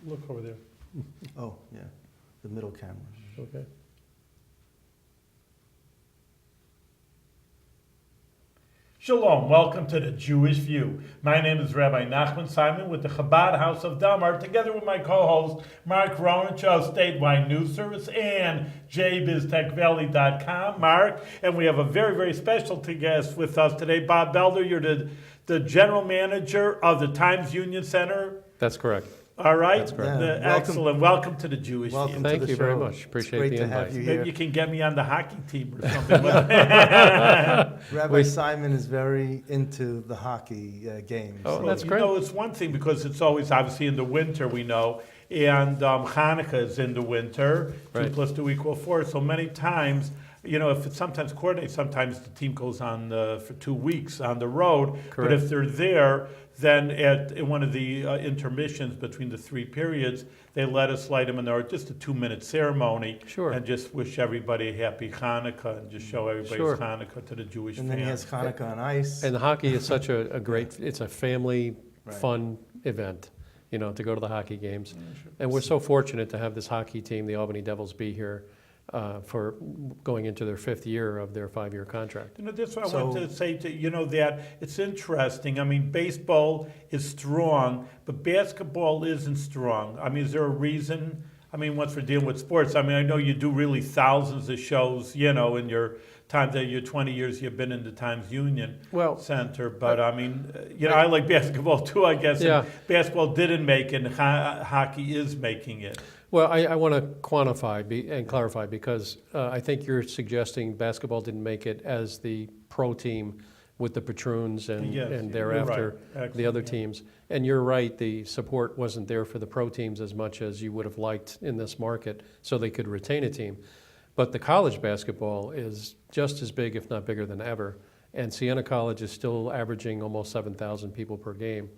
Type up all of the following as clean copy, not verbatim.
look over there. Oh, yeah, the middle camera. Okay. Shalom, welcome to the Jewish View. My name is Rabbi Nachman Simon with the Chabad House of Damar, together with my co-host Mark Ronich of Statewide News Service and jbiztechvalley.com. Mark, and we have a very, very special guest with us today. Bob Belber, you're the general manager of the Times Union Center. That's correct. All right, That's correct. Yeah, excellent. Welcome to the Jewish View. Welcome to Thank the you very show. much. Appreciate It's great the to invite. have you Maybe here. you can get me on the hockey team or something. Rabbi Simon is very into the hockey games. Oh, that's You great. know, it's one thing because it's always obviously in the winter, we know, and Hanukkah is in the winter. Right. 2 + 2 = 4. So many times, you know, if it's sometimes coordinated, sometimes the team goes on for 2 weeks on the road. But Correct. if they're there, then in one of the intermissions between the 3 periods, they let us light them in there, just a 2-minute ceremony. Sure. And just wish everybody a happy Hanukkah and just show everybody's Sure. Hanukkah to the Jewish And then he fans. has Hanukkah on ice. And hockey is such a great, it's a family, Right. fun event, you know, to go to the hockey games. And we're so fortunate to have this hockey team, the Albany Devils, be here for going into their 5th year of their 5-year contract. You know, that's what I So- wanted to say to you know that it's interesting. I mean, baseball is strong, but basketball isn't strong. I mean, is there a reason? I mean, once we're dealing with sports, I mean, I know you do really thousands of shows, you know, in your time that your 20 years you've been in the Times Union Well, Center. But I mean, you know, I like basketball too, I guess. Yeah. And basketball didn't make it, and hockey is making it. well, I want to quantify and clarify because I think you're suggesting basketball didn't make it as the pro team with the Patroons and, Yes, and you're thereafter right. the other Excellent, yeah. teams. And you're right, the support wasn't there for the pro teams as much as you would have liked in this market so they could retain a team. But the college basketball is just as big, if not bigger than ever. And Siena College is still averaging almost 7,000 people per game.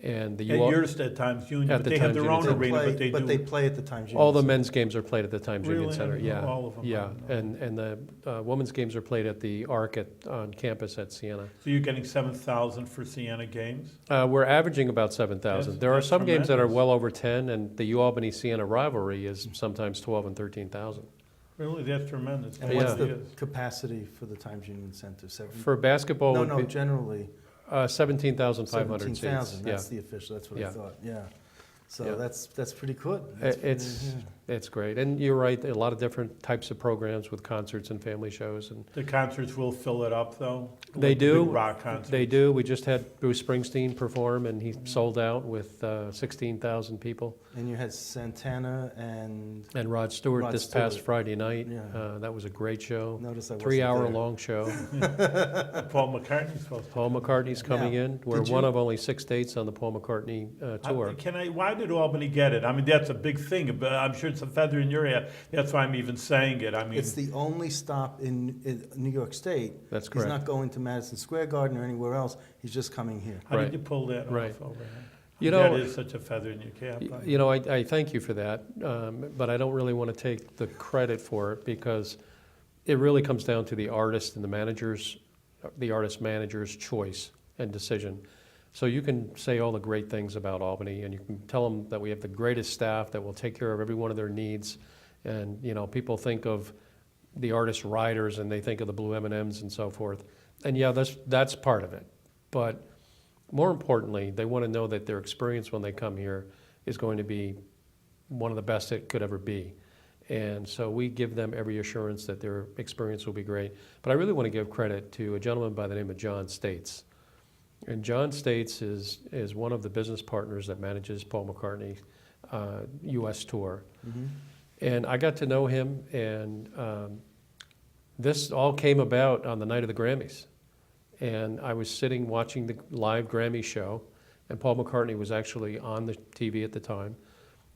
And the And UL yours at Times Union, At but the they have Times their Union own Center. arena, but they do. play at the Times Union all the Center. men's games are played at the Times Union Really? Center. I didn't know Yeah, all of them. yeah, I and the women's games are played at the Arc on campus at Siena. So you're getting 7,000 for Siena games? We're averaging about 7,000. That's- There are that's some games that are tremendous. well over 10, and the UAlbany Siena rivalry is sometimes 12 and 13,000. Really, that's tremendous. And It what's really the is. capacity for the Times Union Center? For basketball, no, would no, be, generally. 17,500 seats. 17,000, Yeah. that's the official, that's what I Yeah. thought, yeah. So Yeah. that's pretty good. That's It's great, and you're right. A lot of different types of programs with concerts and family shows, and The concerts will fill it up, though? They Like the do. big rock concerts? they do. We just had Bruce Springsteen perform, and he sold out with 16,000 people. And you had Santana and, And Rod Stewart Rod this past Stewart. Friday night. Yeah. That was a great show. notice I wasn't 3-hour there. long show. Paul McCartney's supposed to. Paul McCartney's coming Now, in. We're did one you- of only 6 dates on the Paul McCartney tour. Why did Albany get it? I mean, that's a big thing, but I'm sure it's a feather in your hat. That's why I'm even saying it. I mean, It's the only stop in New York State. That's He's correct. not going to Madison Square Garden or anywhere else, he's just coming here. how Right. did you pull that Right. off over here? You That know, is such a feather in your cap. You know, I thank you for that, but I don't really want to take the credit for it because it really comes down to the artist and the artist manager's choice and decision. So you can say all the great things about Albany, and you can tell them that we have the greatest staff that will take care of every one of their needs. And you know, people think of the artist riders, and they think of the blue M&Ms and so forth. And yeah, that's part of it, but more importantly, they want to know that their experience when they come here is going to be one of the best it could ever be. And so we give them every assurance that their experience will be great. But I really want to give credit to a gentleman by the name of John States. And John States is one of the business partners that manages Paul McCartney's U.S. tour. Mhm. And I got to know him, and this all came about on the night of the Grammys. And I was sitting watching the live Grammy show, and Paul McCartney was actually on the TV at the time.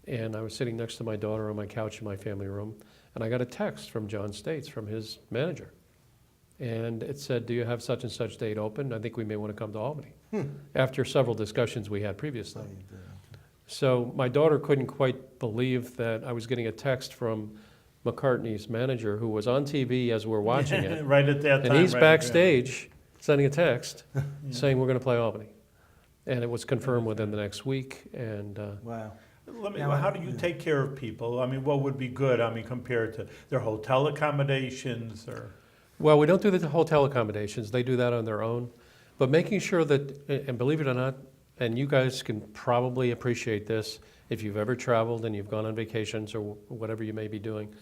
And I was sitting next to my daughter on my couch in my family room, and I got a text from John States, from his manager. And it said, "Do you have such and such date open? I think we may want to come to Albany." After several discussions we had previously. So my daughter couldn't quite believe that I was getting a text from McCartney's manager, who was on TV as we're watching it. Right at that time. And he's right, backstage sending a text saying we're going to play Albany. And it was confirmed within the next week. And Wow. Now, how do you take care of people? I mean, what would be good? I mean, compared to their hotel accommodations or? Well, we don't do the hotel accommodations. They do that on their own. But making sure that, and believe it or not, and you guys can probably appreciate this if you've ever traveled and you've gone on vacations or whatever you may be doing,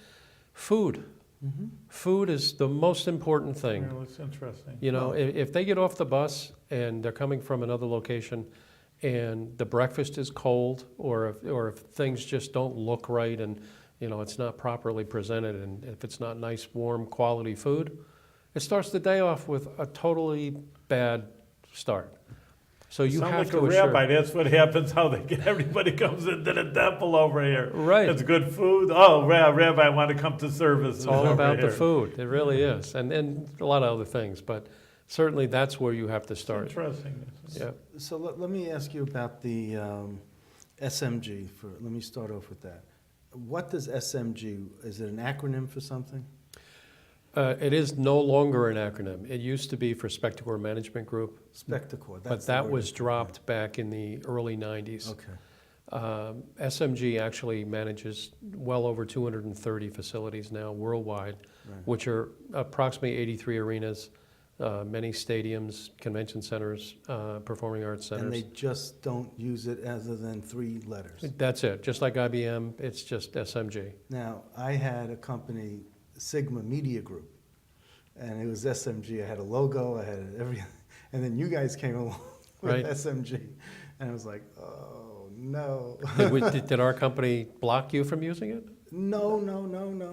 food. Mm-hmm. Food is the most important thing. Well, it's interesting. You know, if they get off the bus and they're coming from another location and the breakfast is cold, or if things just don't look right and, you know, it's not properly presented, and if it's not nice, warm, quality food, it starts the day off with a totally bad start. So you Sound have like to a assure. rabbi. That's what happens. How they get everybody comes into the temple over here. Right. It's good food. Oh, Rabbi, I want to come to service. It's all about the food. It really is, and a lot of other things, but certainly that's where you have to start. Interesting. Yeah. So let me ask you about the SMG. Let me start off with that. What does SMG, is it an acronym for something? It is no longer an acronym. It used to be for Spectacor Management Group, Spectacor. but that was dropped back in the early 90s. Okay. SMG actually manages well over 230 facilities now worldwide, Right. which are approximately 83 arenas, many stadiums, convention centers, performing arts centers. And they just don't use it other than 3 letters. That's it. Just like IBM, it's just SMG. Now, I had a company, Sigma Media Group, and it was SMG. I had a logo, I had everything, and then you guys came along with Right. SMG, and I was like, oh no. Did our company block you from using it? No.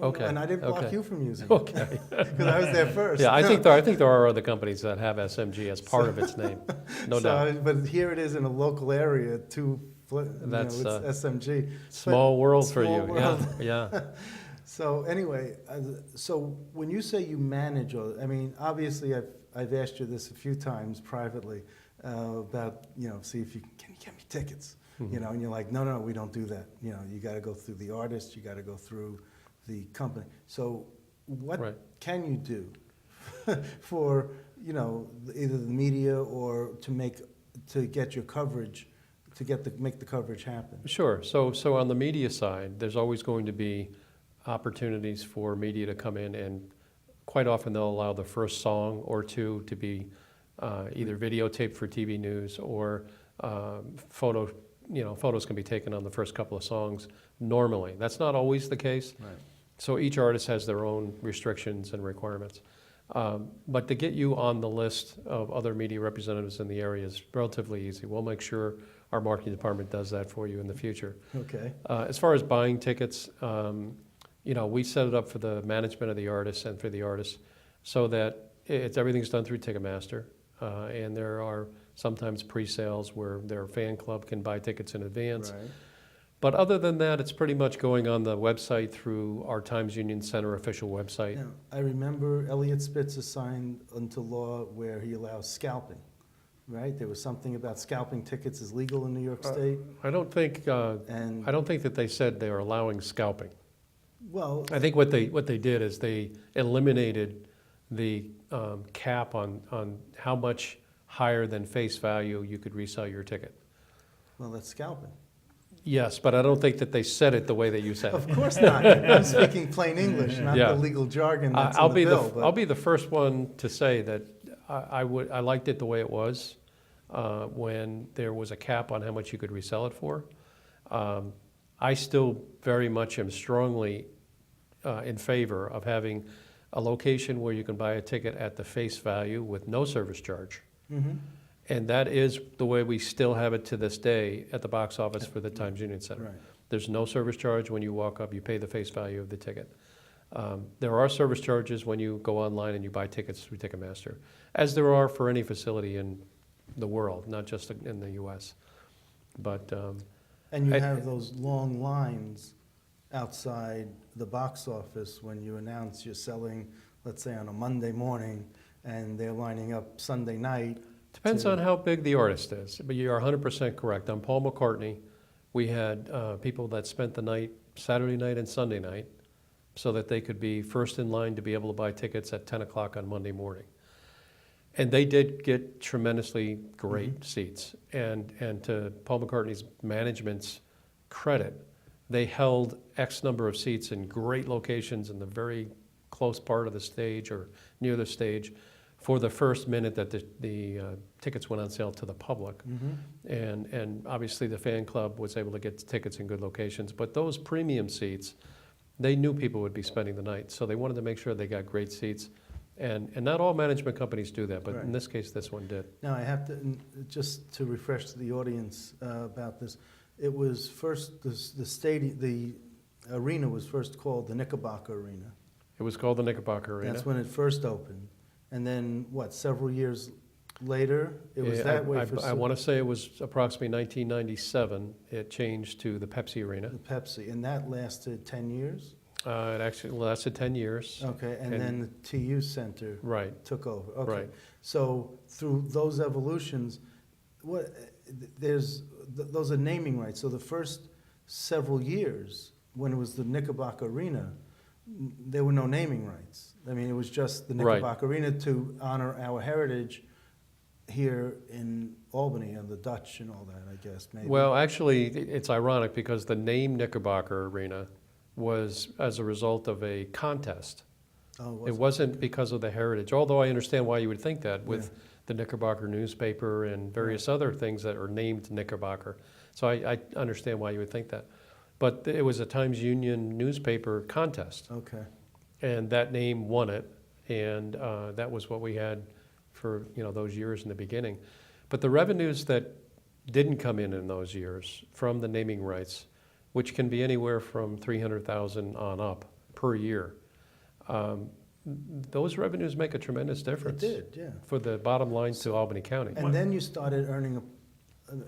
Okay, And I didn't block okay. you from using Okay. it because I was there first. Yeah, I think there are other companies that have SMG as part of its name, no doubt. But here it is in a local area, That's, it's SMG. Small world for small you. world. Yeah. So anyway, so when you say you manage, I mean, obviously I've asked you this a few times privately about, see if can you get me tickets, Mhm. and you're like, no, we don't do that. You got to go through the artist, you got to go through the company. So what Right. can you do for, either the media or to get your coverage, make the coverage happen? Sure. So on the media side, there's always going to be opportunities for media to come in, and quite often they'll allow the first song or two to be either videotaped for TV news or photos can be taken on the first couple of songs normally. That's not always the case. Right. So each artist has their own restrictions and requirements. But to get you on the list of other media representatives in the area is relatively easy. We'll make sure our marketing department does that for you in the future. Okay. As far as buying tickets, we set it up for the management of the artists and for the artists so that everything's done through Ticketmaster. And there are sometimes pre-sales where their fan club can buy tickets in advance. Right. But other than that, it's pretty much going on the website through our Times Union Center official website. Now, I remember Elliot Spitzer signed into law where he allows scalping, right? There was something about scalping tickets is legal in New York State. I don't think that they said they are allowing scalping. Well, I think what they did is they eliminated the cap on how much higher than face value you could resell your ticket. well, that's scalping. Yes, but I don't think that they said it the way that you said Of it. course not. I'm speaking plain English, not Yeah. the legal jargon that's I'll in the be bill. but- I'll be the first one to say that I liked it the way it was when there was a cap on how much you could resell it for. I still very much am strongly in favor of having a location where you can buy a ticket at the face value with no service charge. Mhm. And that is the way we still have it to this day at the box office for the Times Union Center. Right. There's no service charge when you walk up, you pay the face value of the ticket. There are service charges when you go online and you buy tickets through Ticketmaster, as there are for any facility in the world, not just in the US. But And you I- have those long lines outside the box office when you announce you're selling, let's say on a Monday morning, and they're lining up Sunday night. depends to- on how big the artist is, but you're 100% correct. On Paul McCartney, we had people that spent the night, Saturday night and Sunday night, so that they could be first in line to be able to buy tickets at 10 o'clock on Monday morning. And they did get tremendously great seats. And to Paul McCartney's management's credit, they held X number of seats in great locations in the very close part of the stage or near the stage for the first minute that the tickets went on sale to the public. And obviously the fan club was able to get tickets in good locations, but those premium seats, they knew people would be spending the night, so they wanted to make sure they got great seats. And not all management companies do that, but Right. in this case, this one did. Now, I have to, just to refresh the audience about this, it was first, the arena was first called the Knickerbocker Arena. It was called the Knickerbocker Arena. That's when it first opened. And then, what, several years later, it was that way for I want to say it was approximately 1997, it changed to the Pepsi Arena. the Pepsi, and that lasted 10 years? It actually lasted 10 years. Okay, and And- then the TU Center Right, took over. Okay. right. So through those evolutions, what, those are naming rights. So the first several years, when it was the Knickerbocker Arena, there were no naming rights. I mean, it was just the Right. Knickerbocker Arena to honor our heritage here in Albany and the Dutch and all that, I guess, maybe. Well, actually, it's ironic because the name Knickerbocker Arena was as a result of a contest. Oh, It wasn't because of the heritage, although I understand why you would think that with the Knickerbocker newspaper and various other things that are named Knickerbocker. So I understand why you would think that. But it was a Times Union newspaper contest, Okay. and that name won it, and that was what we had for those years in the beginning. But the revenues that didn't come in those years from the naming rights, which can be anywhere from $300,000 on up per year, those revenues make a tremendous difference. It did, yeah. For the bottom line to Albany County. And then you started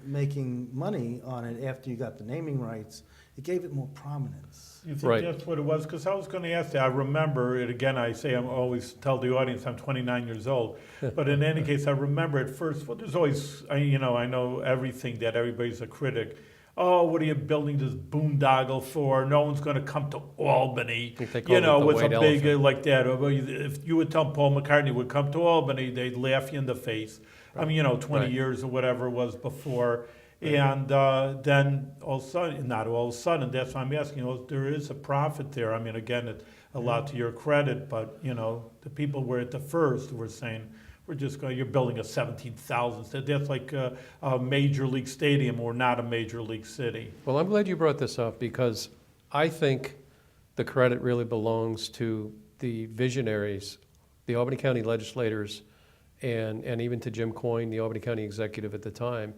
making money on it after you got the naming rights. It gave it more prominence. You think Right. that's what it was? Because I was going to ask that. I remember it again. I say I always tell the audience I'm 29 years old, but in any case, I remember at first. Well, there's always I know everything that everybody's a critic. Oh, what are you building this boondoggle for? No one's going to come to Albany. I think they called it the with a white big elephant. like that. Or if you would tell Paul McCartney would come to Albany, they'd laugh you in the face. I mean, 20 Right. years or whatever it was before. And then all of a sudden, not all of a sudden, that's why I'm asking, there is a profit there. I mean, again, a lot to your credit, but, the people were at the first were saying, you're building a 17,000. That's like a major league stadium or not a major league city. Well, I'm glad you brought this up because I think the credit really belongs to the visionaries, the Albany County legislators, and even to Jim Coyne, the Albany County executive at the time,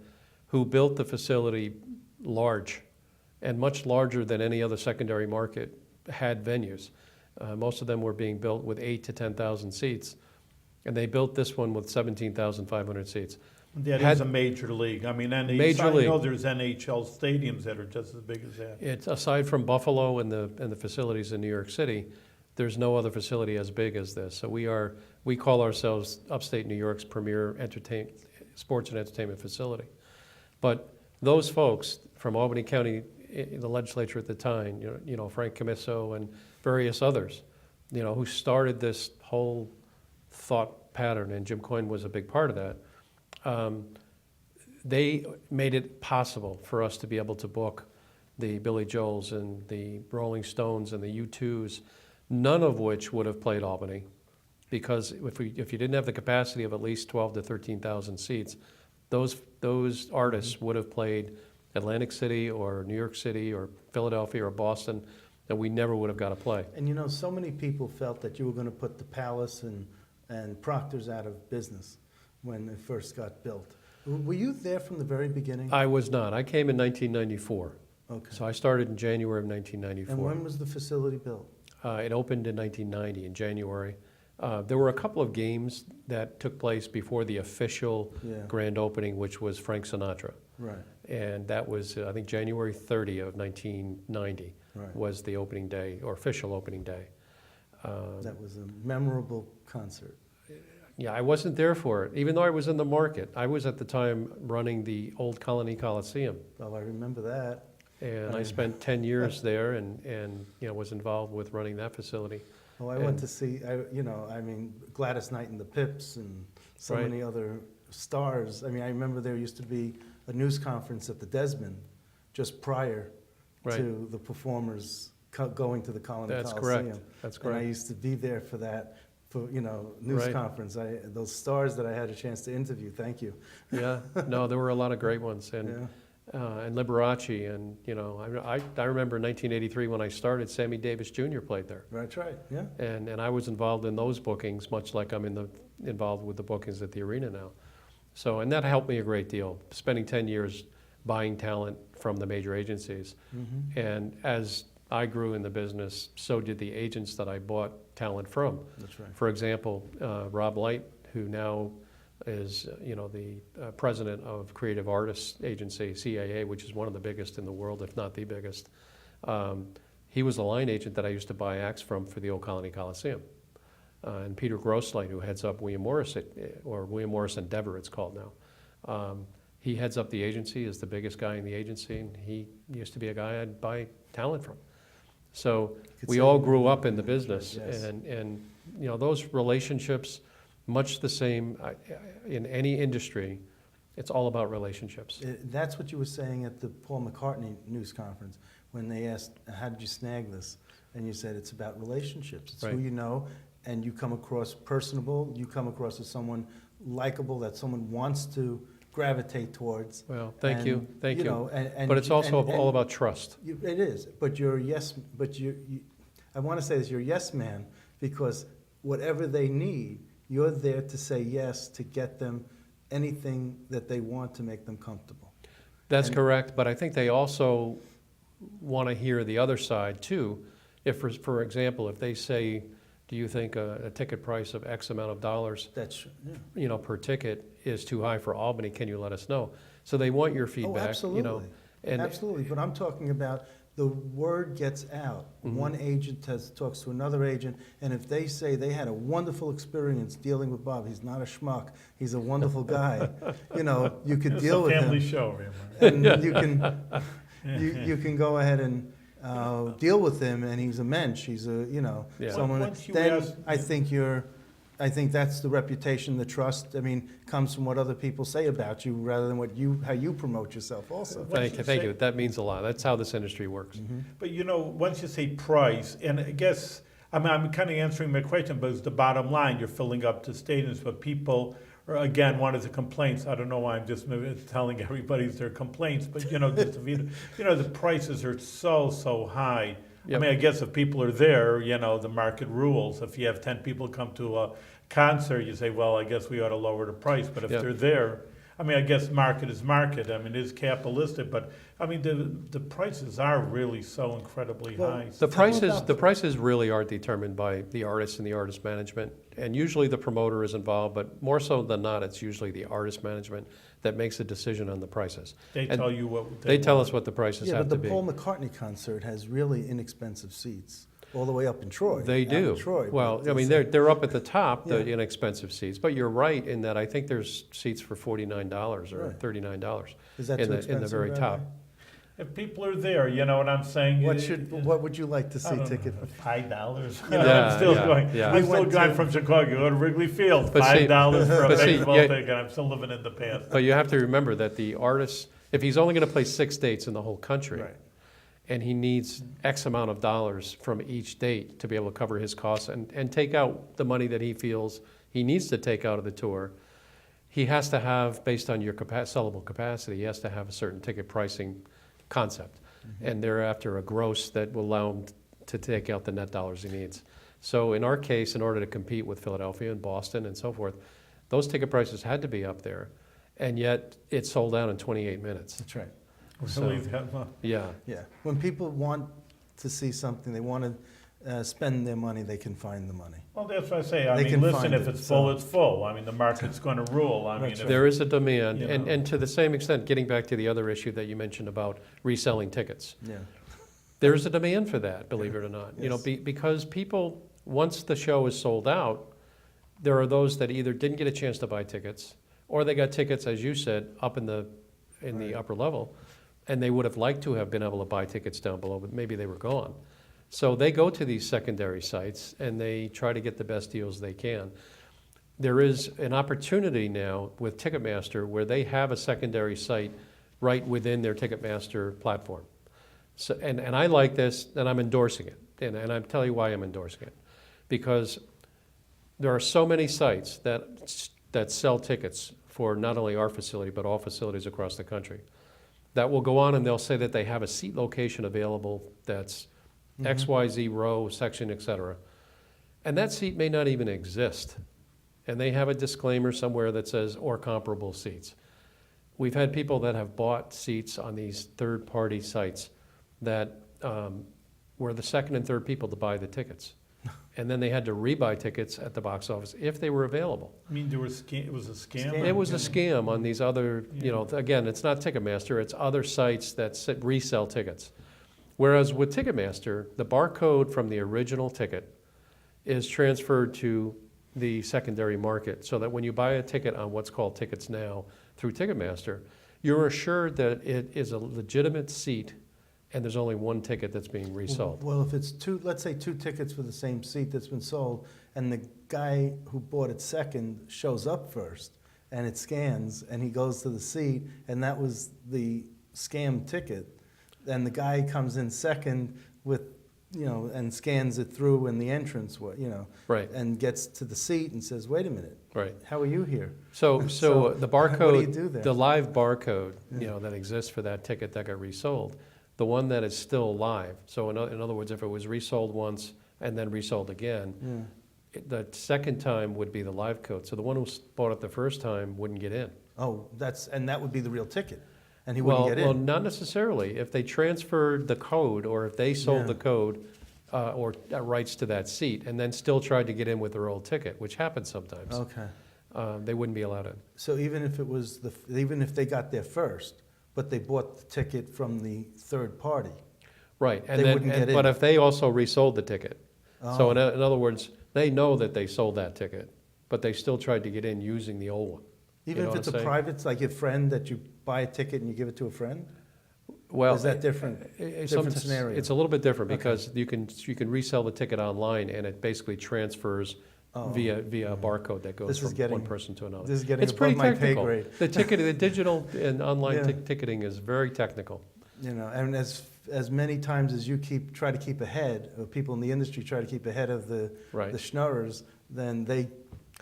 who built the facility large and much larger than any other secondary market had venues. Most of them were being built with 8,000 to 10,000 seats, and they built this one with 17,500 seats. That is a major league. I mean, and Major I know league. there's NHL stadiums that are just as big as that. It's aside from Buffalo and the facilities in New York City, there's no other facility as big as this. So we call ourselves upstate New York's premier sports and entertainment facility. But those folks from Albany County, the legislature at the time, Frank Camiso and various others, who started this whole thought pattern, and Jim Coyne was a big part of that. They made it possible for us to be able to book the Billy Joels and the Rolling Stones and the U2s, none of which would have played Albany, because if you didn't have the capacity of at least 12 to 13,000 seats, those artists would have played Atlantic City or New York City or Philadelphia or Boston, and we never would have got to play. And so many people felt that you were going to put the Palace and Proctor's out of business when it first got built. Were you there from the very beginning? I was not. I came in 1994. Okay. So I started in January of 1994. And when was the facility built? It opened in 1990, in January. There were a couple of games that took place before the official grand opening, which was Frank Sinatra. Right. And that was, I think, January 30 of 1990 Right. was the opening day, or official opening day. That was a memorable concert. Yeah, I wasn't there for it, even though I was in the market. I was at the time running the old Colonie Coliseum. Well, I remember that. And I spent 10 years there and was involved with running that facility. Oh, I went to see, Gladys Knight and the Pips and so Right. many other stars. I mean, I remember there used to be a news conference at the Desmond just prior Right. to the performers going to the Colonie That's Coliseum. correct. That's And I correct. used to be there for that, news Right. conference. Those stars that I had a chance to interview, thank you. Yeah, no, there were a lot of great ones, and Liberace, and I remember in 1983 when I started, Sammy Davis Jr. played there, That's right, yeah. and I was involved in those bookings, much like I'm involved with the bookings at the arena now. So, and that helped me a great deal, spending 10 years buying talent from the major agencies. Mhm. And as I grew in the business, so did the agents that I bought talent from. That's right. For example, Rob Light, who now is the president of Creative Artists Agency, CAA, which is one of the biggest in the world, if not the biggest. He was the line agent that I used to buy acts from for the old Colonie Coliseum. And Peter Grosslight, who heads up William Morris, or William Morris Endeavor, it's called now. He heads up the agency, is the biggest guy in the agency, and he used to be a guy I'd buy talent from. So we all grew up in the business, Yes. and those relationships, much the same in any industry, it's all about relationships. That's what you were saying at the Paul McCartney news conference when they asked, how did you snag this? And you said it's about relationships. It's who Right. you know, and you come across personable, you come across as someone likable that someone wants to gravitate towards. Well, thank you. And, and But it's also and all about trust. it is, but you're a yes, I want to say this, you're a yes man, because whatever they need, you're there to say yes to get them anything that they want to make them comfortable. That's And- correct, but I think they also want to hear the other side too. If, for example, if they say, do you think a ticket price of X amount of dollars, That's, yeah. per ticket is too high for Albany, can you let us know? So they want your Oh, feedback, absolutely. and Absolutely, but I'm talking about the word gets out. Mhm. One agent talks to another agent, and if they say they had a wonderful experience dealing with Bob, he's not a schmuck, he's a wonderful guy, you could It's deal a with family him. show, remember? And you can go ahead and deal with him, and he's a mensch, he's Yeah. someone. Once you Then ask- I think that's the reputation, the trust, comes from what other people say about you rather than how you promote yourself also. What- thank you. That means a lot. That's how this industry works. Mhm. But once you say price, and I guess, I'm kind of answering my question, but it's the bottom line, you're filling up the stadiums, but people, again, one of the complaints, I don't know why I'm just telling everybody their complaints, but the prices are so high. Yep. I guess if people are there, the market rules. If you have 10 people come to a concert, you say, well, I guess we ought to lower the price, but if Yep. they're there, I guess market is market. It is capitalistic, but the prices are really so incredibly Well, high. The Tell me prices, about the that. prices really are determined by the artist and the artist management, and usually the promoter is involved, but more so than not, it's usually the artist management that makes a decision on the prices. They and tell you what They tell want. us what the prices Yeah, have but to the be. Paul McCartney concert has really inexpensive seats, all the way up in Troy. They out in do. Troy, Well, but it's- they're up at the top, the Yeah. inexpensive seats, but you're right in that I think there's seats for $49 or Right. $39 Is that in too the expensive? very Rabbi? top. If people are there, you know what I'm saying? What would you like to I see don't ticket? know, $5. Yeah, I'm still yeah, going. yeah. I'm We still went going to- from Chicago. Go to Wrigley Field. But see- $5 for a but see, baseball yeah. ticket. I'm still living in the past. But you have to remember that the artist, if he's only going to play 6 dates in the whole country, Right. and he needs X amount of dollars from each date to be able to cover his costs and take out the money that he feels he needs to take out of the tour, he has to have, based on your sellable capacity, he has to have a certain ticket pricing concept. And thereafter a gross that will allow him to take out the net dollars he needs. So in our case, in order to compete with Philadelphia and Boston and so forth, those ticket prices had to be up there, and yet it sold out in 28 minutes. That's right. Really, that much? Yeah. Yeah. When people want to see something, they want to spend their money, they can find the money. Well, that's what I say. They can Listen, find if it, it's full, so- it's full. The market's going to rule. That's if- There is a demand, You and, know. and to the same extent, getting back to the other issue that you mentioned about reselling tickets, Yeah. there's a demand for that, believe it or not. Yes. Because people, once the show is sold out, there are those that either didn't get a chance to buy tickets, or they got tickets, as you said, up in the Right. upper level, and they would have liked to have been able to buy tickets down below, but maybe they were gone. So they go to these secondary sites and they try to get the best deals they can. There is an opportunity now with Ticketmaster where they have a secondary site right within their Ticketmaster platform. So, and I like this, and I'm endorsing it. And I'll tell you why I'm endorsing it. Because there are so many sites that sell tickets for not only our facility, but all facilities across the country, that will go on and they'll say that they have a seat location available that's XYZ row, section, et cetera. And that seat may not even exist. And they have a disclaimer somewhere that says, or comparable seats. We've had people that have bought seats on these third-party sites that were the second and third people to buy the tickets. And then they had to rebuy tickets at the box office if they were available. I mean, it was a scam? It was a scam on these other, again, it's not Ticketmaster, it's other sites that resell tickets. Whereas with Ticketmaster, the barcode from the original ticket is transferred to the secondary market, so that when you buy a ticket on what's called Tickets Now through Ticketmaster, you're assured that it is a legitimate seat and there's only one ticket that's being resold. Well, if it's let's say two tickets for the same seat that's been sold, and the guy who bought it second shows up first, and it scans, and he goes to the seat, and that was the scam ticket, and the guy comes in second with, and scans it through in the entrance, Right. and gets to the seat and says, wait a minute, Right. how are you here? So the barcode, what do you do there? the live barcode, that exists for that ticket that got resold, the one that is still live, so in other words, if it was resold once and then resold again, the second time would be the live code. So the one who bought it the first time wouldn't get in. Oh, and that would be the real ticket, and he wouldn't get in. Well, not necessarily. If they transferred the code, or if they sold the code or rights to that seat, and then still tried to get in with their old ticket, which happens sometimes, Okay. they wouldn't be allowed in. So even if even if they got there first, but they bought the ticket from the third party. Right, They wouldn't get but in. if they also resold the ticket, so Oh. in other words, they know that they sold that ticket, but they still tried to get in using the old one. Even know if what it's I'm a saying? private, like a friend that you buy a ticket and you give it to a friend? Well, Is that different? Different scenario? It's a little bit different Okay. because you can resell the ticket online, and it basically transfers via a barcode that goes This is from getting- one person to another. This is getting It's above pretty my pay technical. grade. The digital and online Yeah. ticketing is very technical. And as many times as you try to keep ahead, or people in the industry try to keep ahead of the Right. schnorrers, then they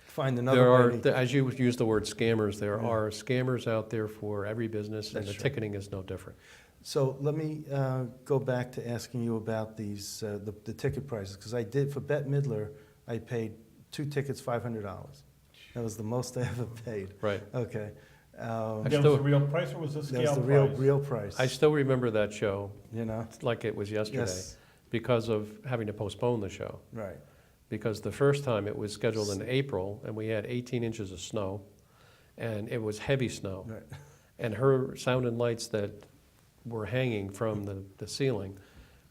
find There another are, way. as you use the word scammers, there Yeah. are scammers out there for every business, and That's the true. ticketing is no different. So let me go back to asking you about these the ticket prices, because I did for Bette Midler. I paid 2 tickets $500. That was the most I ever paid. Right. Okay. I That still- was the real price, or was the That scale was the price? real price. I still remember that show like it was yesterday Yes. because of having to postpone the show. Right. Because the first time it was scheduled in April, and we had 18 inches of snow, and it was heavy snow. Right. And her sound and lights that were hanging from the ceiling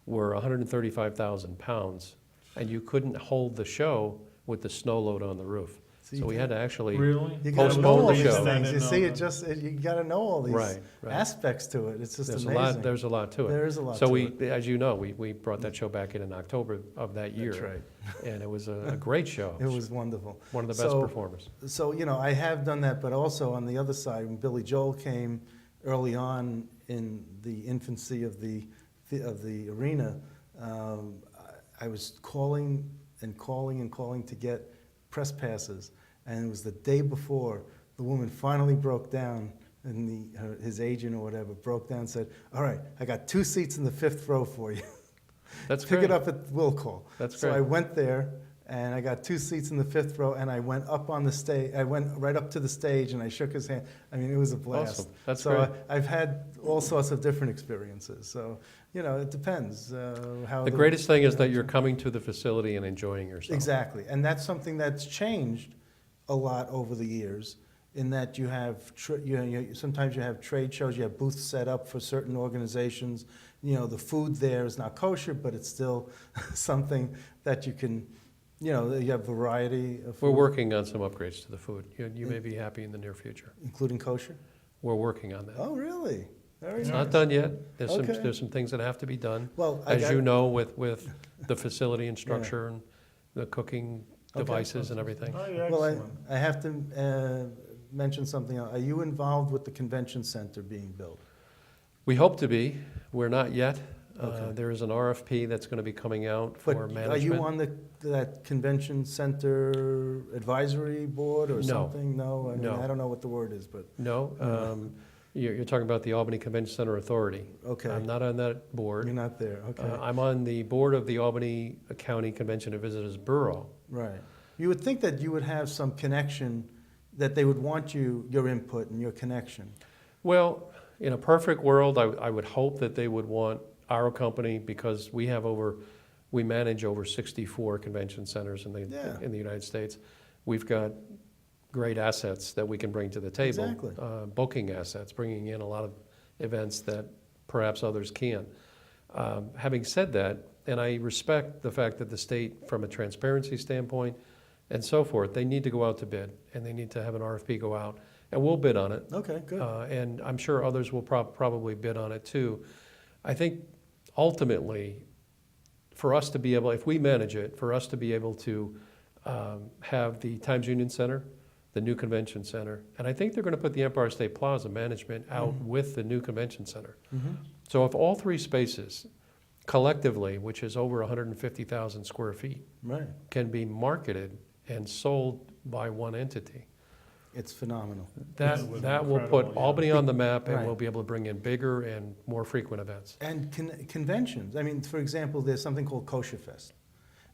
were 135,000 pounds, and you couldn't hold the show with the snow load on the roof. See, So we had to actually, Really? You gotta postpone know all the these show. things. I You didn't see, know that. you gotta know all these right. aspects to it. It's just There's amazing. there's a lot to it. There is a lot So to it. as you know, we brought that show back in October of that year. That's right. And it was a great show. It was wonderful. One of the best So- performers. So, I have done that, but also on the other side, when Billy Joel came early on in the infancy of the arena, I was calling and calling to get press passes. And it was the day before the woman finally broke down, and his agent or whatever broke down and said, all right, I got 2 seats in the 5th row for you. That's Pick great. it up at will call. That's So great. I went there, and I got 2 seats in the 5th row, and I went up on the stage. I went right up to the stage, and I shook his hand. I mean, it was a blast. Awesome. That's so great. I've had all sorts of different experiences. So, it depends how. The greatest thing is that you're coming to the facility and enjoying yourself. Exactly, and that's something that's changed a lot over the years. In that you have, sometimes you have trade shows, you have booths set up for certain organizations. The food there is not kosher, but it's still something that you can, you have variety of food. We're working on some upgrades to the food. You may be happy in the near future. Including kosher? We're working on that. Oh, really? Very It's nice. not done yet. Okay. There's some things that have to be done. Well, As you know, with the facility and structure and the cooking Okay. devices and everything. Oh, Well, excellent. I have to mention something else. Are you involved with the convention center being built? We hope to be. We're not yet. Okay. There is an RFP that's going to be coming out But for are management. you on that convention center advisory board or No. something? No? I mean, No. I don't know what the word is, but, No, you're talking about the Albany Convention Center Authority. okay. I'm not on that board. You're not there, okay. I'm on the board of the Albany County Convention and Visitors Bureau. Right. You would think that you would have some connection, that they would want your input and your connection. Well, in a perfect world, I would hope that they would want our company, because we manage over 64 convention centers in Yeah. the United States. We've got great assets that we can bring to the table. Exactly. Booking assets, bringing in a lot of events that perhaps others can't. Having said that, and I respect the fact that the state, from a transparency standpoint and so forth, they need to go out to bid, and they need to have an RFP go out, and we'll bid on it. Okay, good. And I'm sure others will probably bid on it too. I think ultimately, for us to be able, if we manage it, for us to be able to have the Times Union Center, the new convention center, and I think they're going to put the Empire State Plaza management out with the new convention center. Mhm. So if all three spaces collectively, which is over 150,000 square feet, Right. can be marketed and sold by one entity, It's phenomenal. that was will incredible, put yeah. Albany on the map, and Right. we'll be able to bring in bigger and more frequent events. And conventions, I mean, for example, there's something called Kosher Fest,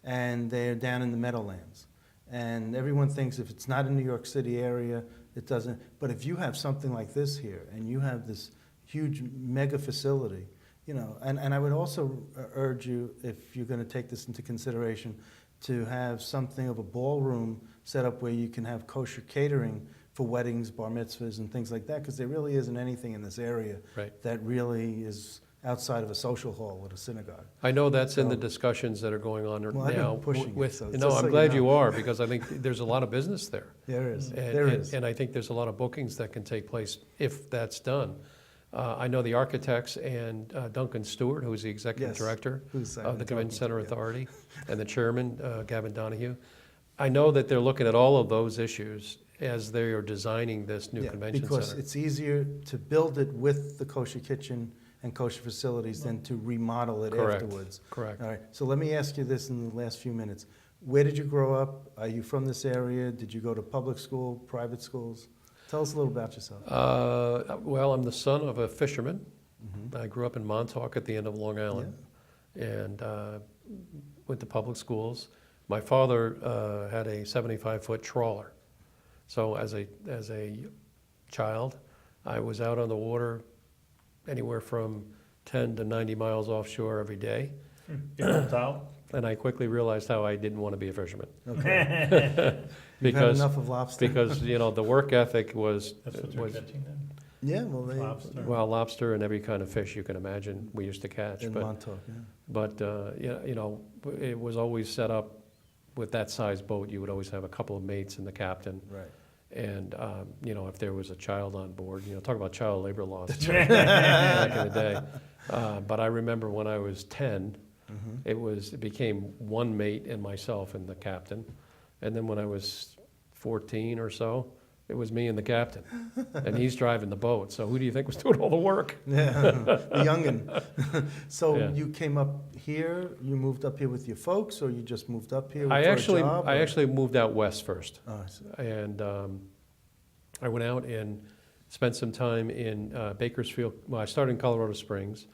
and they're down in the Meadowlands. And everyone thinks if it's not in New York City area, it doesn't. But if you have something like this here, and you have this huge mega facility, you know, and I would also urge you, if you're going to take this into consideration, to have something of a ballroom set up where you can have kosher catering for weddings, bar mitzvahs, and things like that, because there really isn't anything in this area Right. that really is outside of a social hall at a synagogue. I know that's in the So- discussions that are going on Well, I've been now pushing it, with, so no, just so I'm you glad know. you are, because I think there's a lot of business there. There is. And- There and- is. And I think there's a lot of bookings that can take place if that's done. I know the architects and Duncan Stewart, who's the executive Yes, director who's, of the talking Convention to, Center yeah. Authority, and the chairman, Gavin Donahue. I know that they're looking at all of those issues as they are designing this new Yeah, convention because center. it's easier to build it with the kosher kitchen and kosher facilities than to remodel it Correct. afterwards. Correct. All right, so let me ask you this in the last few minutes. Where did you grow up? Are you from this area? Did you go to public school, private schools? Tell us a little about yourself. Well, I'm the son of a fisherman. Mhm. I grew up in Montauk at the end of Long Island, and went to public schools. My father had a 75-foot trawler. So as a child, I was out on the water anywhere from 10 to 90 miles offshore every day. You helped out? And I quickly realized how I didn't want to be a fisherman. Okay. You've had Because, enough of lobster? because, the work ethic was, That's what they're catching then? Yeah, well, they, Lobster? well, lobster and every kind of fish you can imagine we used to catch. in But Montauk, yeah. But, it was always set up with that size boat, you would always have a couple of mates and the captain. Right. And, if there was a child on board, talk about child labor laws That's back in the day. But I remember when I was 10, Mhm. it became one mate and myself and the captain. And then when I was 14 or so, it was me and the captain. And he's driving the boat. So who do you think was doing all the work? Yeah, the youngin. So Yeah. you came up here, you moved up here with your folks, or you just moved up here I for actually, a job? I or- actually moved out west first. Oh, I see. And I went out and spent some time in Bakersfield. Well, I started in Colorado Springs,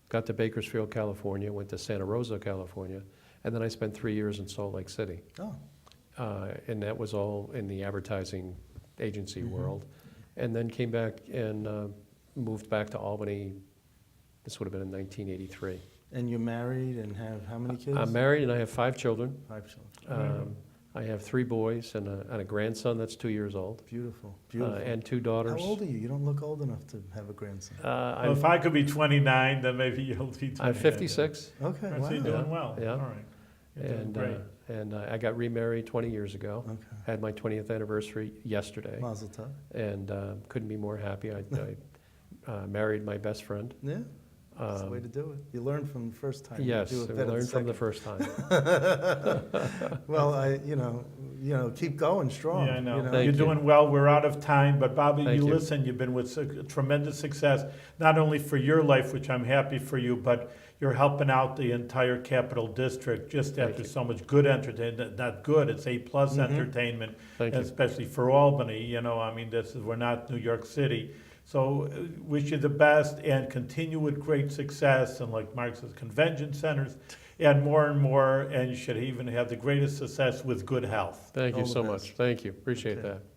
got to Bakersfield, California, went to Santa Rosa, California, and then I spent 3 years in Salt Lake City. Oh, And that was all in the advertising agency Mhm. world. And then came back and moved back to Albany. This would have been in 1983. and you're married and have how many kids? I'm married and I have 5 children. 5 children. I have 3 boys and a grandson that's 2 years old, Beautiful, beautiful. and 2 daughters. How old are you? You don't look old enough to have a grandson. Well, I'm, if I could be 29, then maybe you'll be 29. I'm 56, Okay, So wow. you're doing well. Yeah. All right. You're doing and great. I got remarried 20 years ago. Okay. Had my 20th anniversary yesterday, Mazel tov. and couldn't be more happy. I married my best friend. Yeah, that's the way to do it. You learn from the first time. You Yes, do it we better learned from the second. first time. Well, keep going strong. Yeah, I know. Thank You're you. doing well. We're out of time, but Bobby, Thank you you. listen, you've been with tremendous success, not only for your life, which I'm happy for you, but you're helping out the entire Capital District just Thank after you. so much good entertainment. Not good, it's A+ entertainment, Thank you. especially for Albany. I mean, we're not New York City. So wish you the best and continue with great success. And like Mark says, convention centers and more. And you should even have the greatest success with good health. Thank you All the so best. much. Thank you. Appreciate Okay. that.